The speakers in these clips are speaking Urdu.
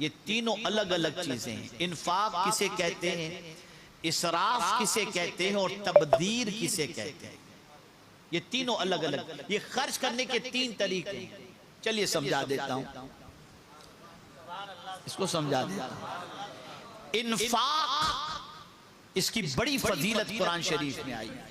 یہ تینوں الگ الگ چیزیں ہیں. انفاق کسے کہتے ہیں، اسراف کسے کہتے ہیں، اور تبذیر کسے کہتے ہیں. یہ تینوں الگ الگ، یہ خرچ کرنے کے تین طریقے ہیں. چلیے سمجھا دیتا ہوں، اس کو سمجھا دیتا ہوں. انفاق، اس کی بڑی فضیلت قرآن شریف میں آئی ہے.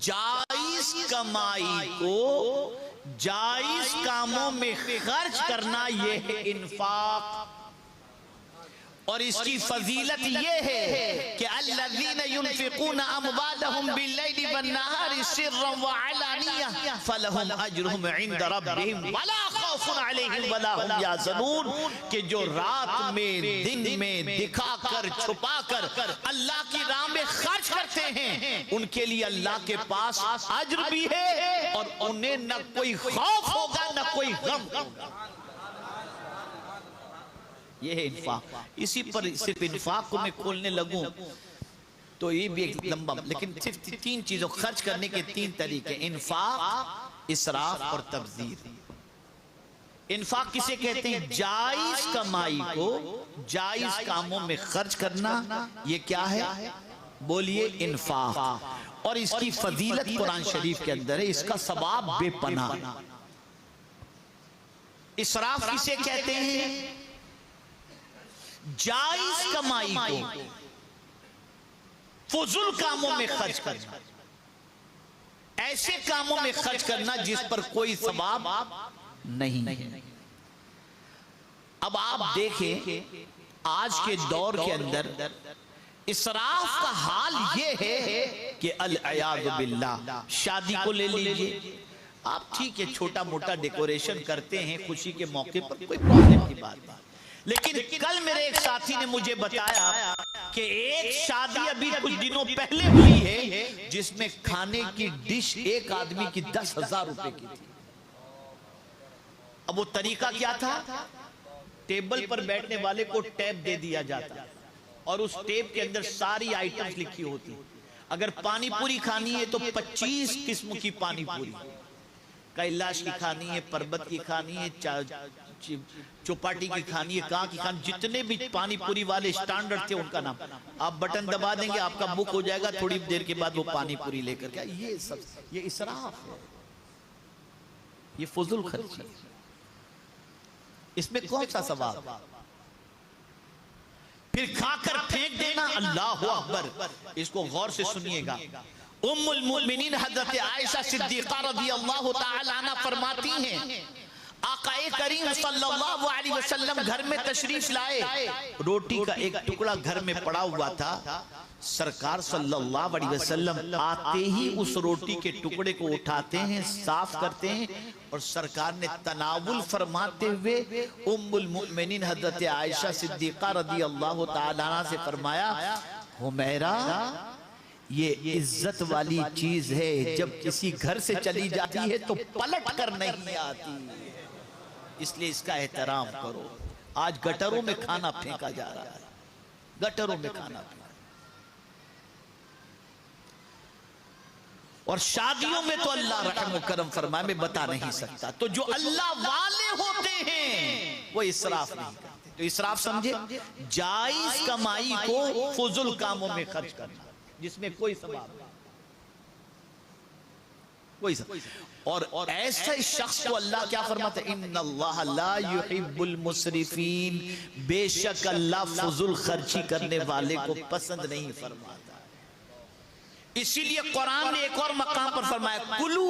جائز کمائی کو جائز کاموں میں خرچ کرنا، یہ ہے انفاق. اور اس کی فضیلت یہ ہے کہ الذین ينفقون اموالهم باللیل والنہار سرا وعلانیہ فلہم اجرہم عند ربہم ولا خوف علیہم ولا هم یحزنون. کہ جو رات میں دن میں دکھا کر چھپا کر اللہ کی راہ میں خرچ کرتے ہیں، ان کے لیے اللہ کے پاس اجر بھی ہے اور انہیں نہ کوئی خوف ہوگا نہ کوئی غم ہوگا. یہ ہے انفاق. اسی پر صرف انفاق کو میں کھولنے لگوں تو یہ بھی ایک لمبا، لیکن صرف تین چیزوں خرچ کرنے کے تین طریقے: انفاق، اسراف اور تبذیر. انفاق کسے کہتے ہیں؟ جائز کمائی کو جائز کاموں میں خرچ کرنا. یہ کیا ہے؟ بولیے انفاق. اور اس کی فضیلت قرآن شریف کے اندر ہے، اس کا ثواب بے پناہ. اسراف کسے کہتے ہیں؟ جائز کمائی کو فضول کاموں میں خرچ کرنا، ایسے کاموں میں خرچ کرنا جس پر کوئی ثواب نہیں ہے. اب آپ دیکھیں آج کے دور کے اندر اسراف کا حال یہ ہے کہ العیاذ باللہ. شادی کو لے لیجئے آپ، ٹھیک ہے چھوٹا موٹا ڈیکوریشن کرتے ہیں خوشی کے موقع پر، کوئی پرابلم کی بات نہیں. لیکن کل میرے ایک ساتھی نے مجھے بتایا کہ ایک شادی ابھی کچھ دنوں پہلے ہوئی ہے جس میں کھانے کی ڈش ایک آدمی کی 10,000 روپے کی تھی. اب وہ طریقہ کیا تھا؟ ٹیبل پر بیٹھنے والے کو ٹیپ دے دیا جاتا اور اس ٹیپ کے اندر ساری آئٹمز لکھی ہوتی. اگر پانی پوری کھانی ہے تو 25 قسم کی پانی پوری، کیلاش کی کھانی ہے، پربت کی کھانی ہے، چوپاٹی کی کھانی ہے، کہاں کی کھانی، جتنے بھی پانی پوری والے سٹانڈرڈ تھے ان کا نام. آپ بٹن دبا دیں گے آپ کا بک ہو جائے گا، تھوڑی دیر کے بعد وہ پانی پوری لے کر کے. یہ اسراف ہے، یہ فضول خرچی. اس میں کون سا ثواب؟ پھر کھا کر پھینک دینا، اللہ اکبر. اس کو غور سے سنیے گا. ام المؤمنین حضرت عائشہ صدیقہ رضی اللہ تعالی عنہ فرماتی ہیں آقا کریم صلی اللہ علیہ وسلم گھر میں تشریف لائے، روٹی کا ایک ٹکڑا گھر میں پڑا ہوا تھا. سرکار صلی اللہ علیہ وسلم آتے ہی اس روٹی کے ٹکڑے کو اٹھاتے ہیں، صاف کرتے ہیں اور سرکار نے تناول فرماتے ہوئے ام المؤمنین حضرت عائشہ صدیقہ رضی اللہ تعالی عنہ سے فرمایا، حمیرہ یہ عزت والی چیز ہے، جب کسی گھر سے چلی جاتی ہے تو پلٹ کر نہیں آتی، اس لیے اس کا احترام کرو. آج گٹروں میں کھانا پھینکا جا رہا ہے، گٹروں میں کھانا پھینکا. اور شادیوں میں تو اللہ رحم و کرم فرمائے، میں بتا نہیں سکتا. تو جو اللہ والے ہوتے ہیں وہ اسراف نہیں کرتے. تو اسراف سمجھے جائز کمائی کو فضول کاموں میں خرچ کرنا جس میں کوئی ثواب نہیں، کوئی ثواب. اور ایسے شخص کو اللہ کیا فرماتا ہے؟ ان اللہ لا يحب المسرفین، بے شک اللہ فضول خرچی کرنے والے کو پسند نہیں فرماتا. اسی لیے قرآن نے ایک اور مقام پر فرمایا کلو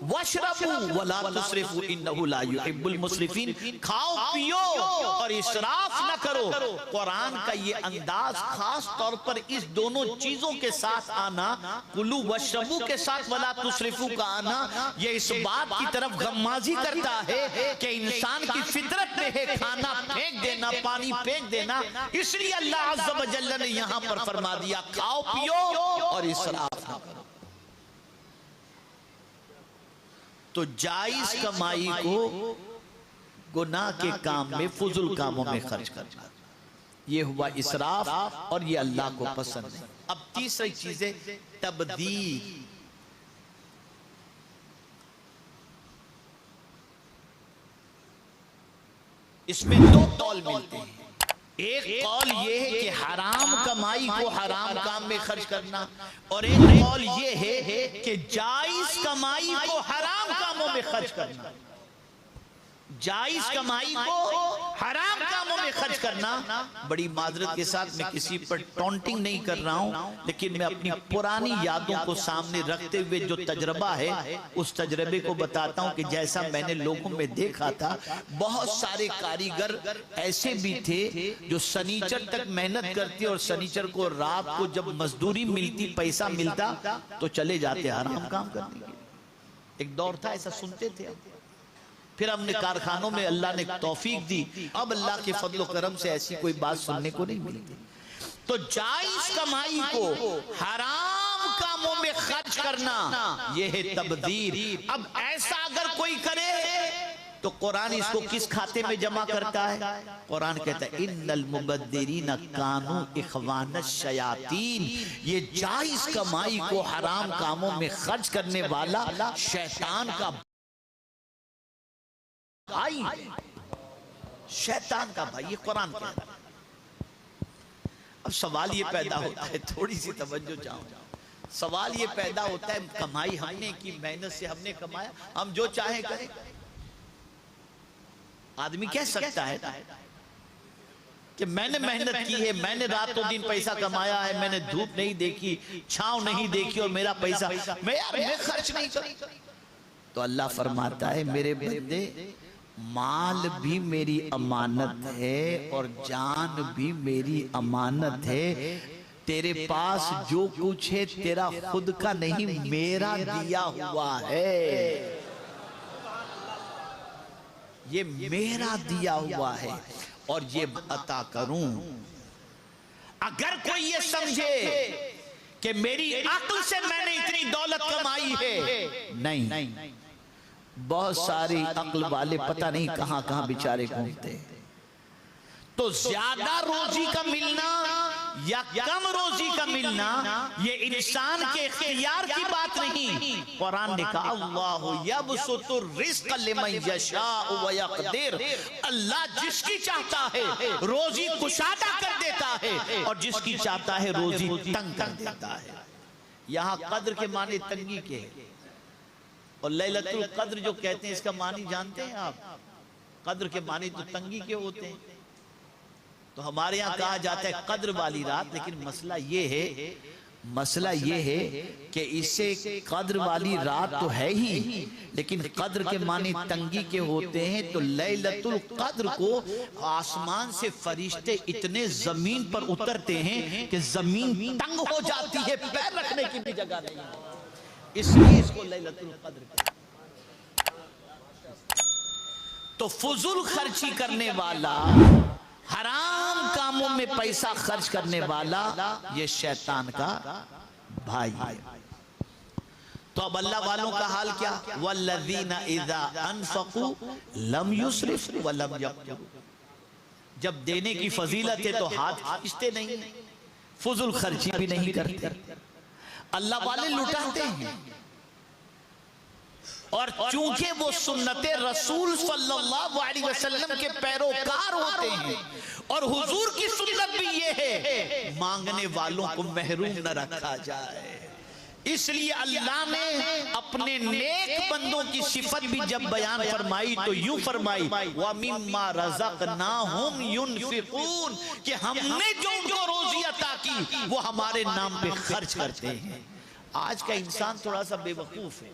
واشربوا ولا تسرفوا انہ لا يحب المسرفین. کھاؤ پیو اور اسراف نہ کرو. قرآن کا یہ انداز خاص طور پر اس دونوں چیزوں کے ساتھ آنا، کلو واشربوا کے ساتھ ولا تسرفوا کا آنا، یہ اس بات کی طرف غمازی کرتا ہے کہ انسان کی فطرت میں ہے کھانا پھینک دینا، پانی پھینک دینا. اس لیے اللہ عز و جل نے یہاں پر فرما دیا کھاؤ پیو اور اسراف نہ کرو. تو جائز کمائی کو گناہ کے کام میں فضول کاموں میں خرچ کرنا، یہ ہوا اسراف اور یہ اللہ کو پسند ہے. اب تیسری چیز ہے تبذیر. اس میں دو قول ملتے ہیں. ایک قول یہ ہے کہ حرام کمائی کو حرام کام میں خرچ کرنا، اور ایک قول یہ ہے کہ جائز کمائی کو حرام کاموں میں خرچ کرنا. جائز کمائی کو حرام کاموں میں خرچ کرنا. بڑی معذرت کے ساتھ میں کسی پر ٹونٹنگ نہیں کر رہا ہوں، لیکن میں اپنی پرانی یادوں کو سامنے رکھتے ہوئے جو تجربہ ہے اس تجربے کو بتاتا ہوں کہ جیسا میں نے لوگوں میں دیکھا تھا. بہت سارے کاریگر ایسے بھی تھے جو سنیچر تک محنت کرتے اور سنیچر کو رات کو جب مزدوری ملتی، پیسہ ملتا تو چلے جاتے حرام کام کرنے کے. ایک دور تھا ایسا سنتے تھے. پھر ہم نے کارخانوں میں اللہ نے توفیق دی، اب اللہ کے فضل و کرم سے ایسی کوئی بات سننے کو نہیں ملتی. تو جائز کمائی کو حرام کاموں میں خرچ کرنا یہ ہے تبذیر. اب ایسا اگر کوئی کرے تو قرآن اس کو کس کھاتے میں جمع کرتا ہے؟ قرآن کہتا ہے ان المبذرین کانوا اخوان الشیاطین. یہ جائز کمائی کو حرام کاموں میں خرچ کرنے والا شیطان کا بھائی، شیطان کا بھائی. یہ قرآن کہتا ہے. اب سوال یہ پیدا ہوتا ہے، تھوڑی سی توجہ چاہوں. سوال یہ پیدا ہوتا ہے کمائی ہم نے کی، محنت سے ہم نے کمایا، ہم جو چاہیں کریں. آدمی کہہ سکتا ہے کہ میں نے محنت کی ہے، میں نے رات و دن پیسہ کمایا ہے، میں نے دھوپ نہیں دیکھی، چھاؤں نہیں دیکھی، اور میرا پیسہ میں خرچ نہیں کروں. تو اللہ فرماتا ہے میرے بندے، مال بھی میری امانت ہے اور جان بھی میری امانت ہے. تیرے پاس جو کچھ ہے تیرا خود کا نہیں، میرا دیا ہوا ہے. یہ میرا دیا ہوا ہے اور یہ عطا کروں. اگر کوئی یہ سمجھے کہ میری عقل سے میں نے اتنی دولت کمائی ہے، نہیں. بہت ساری عقل والے پتہ نہیں کہاں کہاں بیچارے گھومتے. تو زیادہ روزی کا ملنا یا کم روزی کا ملنا یہ انسان کے اختیار کی بات نہیں. قرآن نے کہا اللہ یبسط الرزق لمن یشاء ویقدر. اللہ جس کی چاہتا ہے روزی کشادہ کر دیتا ہے اور جس کی چاہتا ہے روزی تنگ کر دیتا ہے. یہاں قدر کے معنی تنگی کے ہیں، اور لیلۃ القدر جو کہتے ہیں اس کا معنی جانتے ہیں آپ؟ قدر کے معنی تو تنگی کے ہوتے ہیں. تو ہمارے یہاں کہا جاتا ہے قدر والی رات، لیکن مسئلہ یہ ہے کہ اسے قدر والی رات تو ہے ہی، لیکن قدر کے معنی تنگی کے ہوتے ہیں. تو لیلۃ القدر کو آسمان سے فرشتے اتنے زمین پر اترتے ہیں کہ زمین تنگ ہو جاتی ہے، پیر رکھنے کی بھی جگہ نہیں، اس لیے اس کو لیلۃ القدر کہتے ہیں. تو فضول خرچی کرنے والا، حرام کاموں میں پیسہ خرچ کرنے والا، یہ شیطان کا بھائی ہے. تو اب اللہ والوں کا حال کیا؟ وَالَّذِينَ إِذَا أَنفَقُوا لَمْ يُسْرِفُوا وَلَمْ يَقْتُرُوا. جب دینے کی فضیلت ہے تو ہاتھ کھینچتے نہیں، فضول خرچی بھی نہیں کرتے. اللہ والے لٹاتے ہیں، اور چونکہ وہ سنت رسول صلی اللہ علیہ وسلم کے پیروکار ہوتے ہیں، اور حضور کی سنت بھی یہ ہے مانگنے والوں کو محروم نہ رکھا جائے. اس لیے اللہ نے اپنے نیک بندوں کی صفت بھی جب بیان فرمائی تو یوں فرمائی وَمِمَّا رَزَقْنَاهُمْ يُنْفِقُونَ، کہ ہم نے جو ان کو روزی عطا کی وہ ہمارے نام پہ خرچ کرتے ہیں. آج کا انسان تھوڑا سا بے وقوف ہے،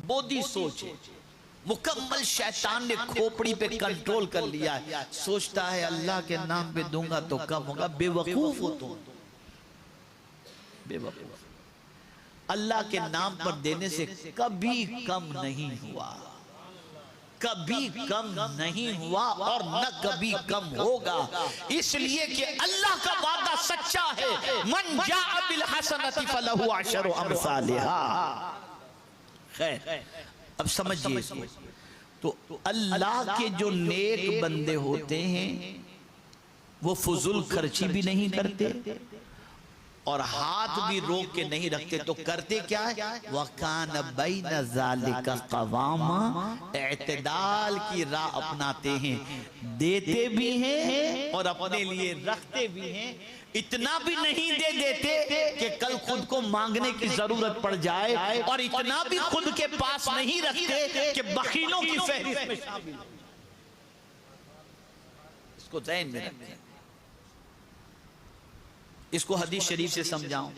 بودی سوچ ہے، مکمل شیطان نے کھوپڑی پہ کنٹرول کر لیا ہے. سوچتا ہے اللہ کے نام پہ دوں گا تو کم ہوگا. بے وقوف ہو تو بے وقوف. اللہ کے نام پر دینے سے کبھی کم نہیں ہوا، کبھی کم نہیں ہوا اور نہ کبھی کم ہوگا. اس لیے کہ اللہ کا وعدہ سچا ہے، من جاء بالحسنۃ فلہ عشر امثالھا. خیر اب سمجھئے اس کو. تو اللہ کے جو نیک بندے ہوتے ہیں وہ فضول خرچی بھی نہیں کرتے اور ہاتھ بھی روک کے نہیں رکھتے تو کرتے کیا ہے؟ وَكَانَ بَيْنَ ذَلِكَ قَوَامًا، اعتدال کی راہ اپناتے ہیں، دیتے بھی ہیں اور اپنے لیے رکھتے بھی ہیں۔ اتنا بھی نہیں دے دیتے کہ کل خود کو مانگنے کی ضرورت پڑ جائے، اور اتنا بھی خود کے پاس نہیں رکھتے کہ بخیلوں کی فہرست میں شامل ہو۔ اس کو ذہن میں رکھیں، اس کو حدیث شریف سے سمجھاؤں۔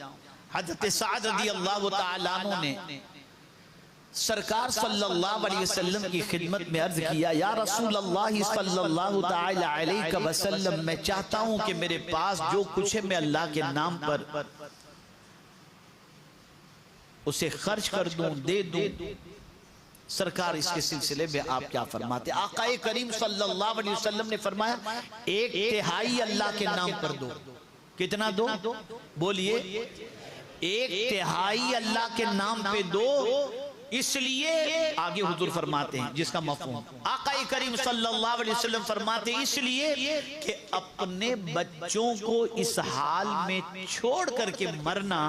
حضرت سعد رضی اللہ تعالیٰ عنہ نے سرکار صلی اللہ علیہ وسلم کی خدمت میں عرض کیا، یا رسول اللہ صلی اللہ تعالی علیہ وسلم، میں چاہتا ہوں کہ میرے پاس جو کچھ ہے میں اللہ کے نام پر اسے خرچ کر دوں، دے دوں۔ سرکار اس کے سلسلے میں آپ کیا فرماتے؟ آقا کریم صلی اللہ علیہ وسلم نے فرمایا 1/3 اللہ کے نام پر دو۔ کتنا دو؟ بولیے 1/3 اللہ کے نام پہ دو، اس لیے آگے حضور فرماتے ہیں جس کا مفہوم آقا کریم صلی اللہ علیہ وسلم فرماتے ہیں، اس لیے کہ اپنے بچوں کو اس حال میں چھوڑ کر کے مرنا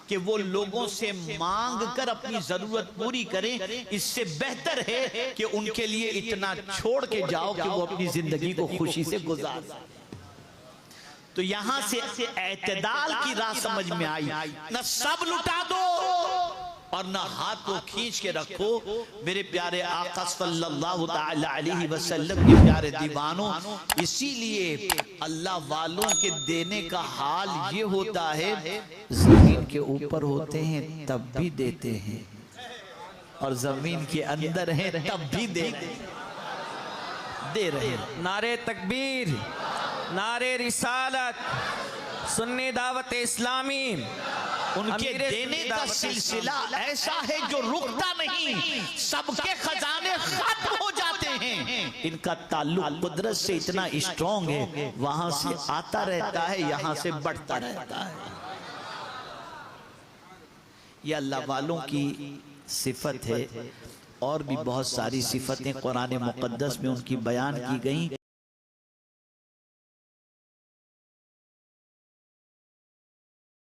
کہ وہ لوگوں سے مانگ کر اپنی ضرورت پوری کریں، اس سے بہتر ہے کہ ان کے لیے اتنا چھوڑ کے جاؤ کہ وہ اپنی زندگی کو خوشی سے گزار سکیں۔ تو یہاں سے اعتدال کی راہ سمجھ میں آئی، نہ سب لٹا دو اور نہ ہاتھ کو کھینچ کے رکھو۔ میرے پیارے آقا صلی اللہ تعالی علیہ وسلم کے پیارے دیوانوں، اسی لیے اللہ والوں کے دینے کا حال یہ ہوتا ہے، زمین کے اوپر ہوتے ہیں تب بھی دیتے ہیں، اور زمین کے اندر ہیں تب بھی دیتے ہیں، دے رہے ہیں۔ نعرہ تکبیر، نعرہ رسالت، سنی دعوت اسلامی، ان کے دینے کا سلسلہ ایسا ہے جو رکتا نہیں، سب کے خزانے ختم ہو جاتے ہیں۔ ان کا تعلق قدرت سے اتنا اسٹرانگ ہے، وہاں سے آتا رہتا ہے، یہاں سے بڑھتا رہتا ہے۔ یہ اللہ والوں کی صفت ہے، اور بھی بہت ساری صفتیں قرآن مقدس میں ان کی بیان کی گئیں۔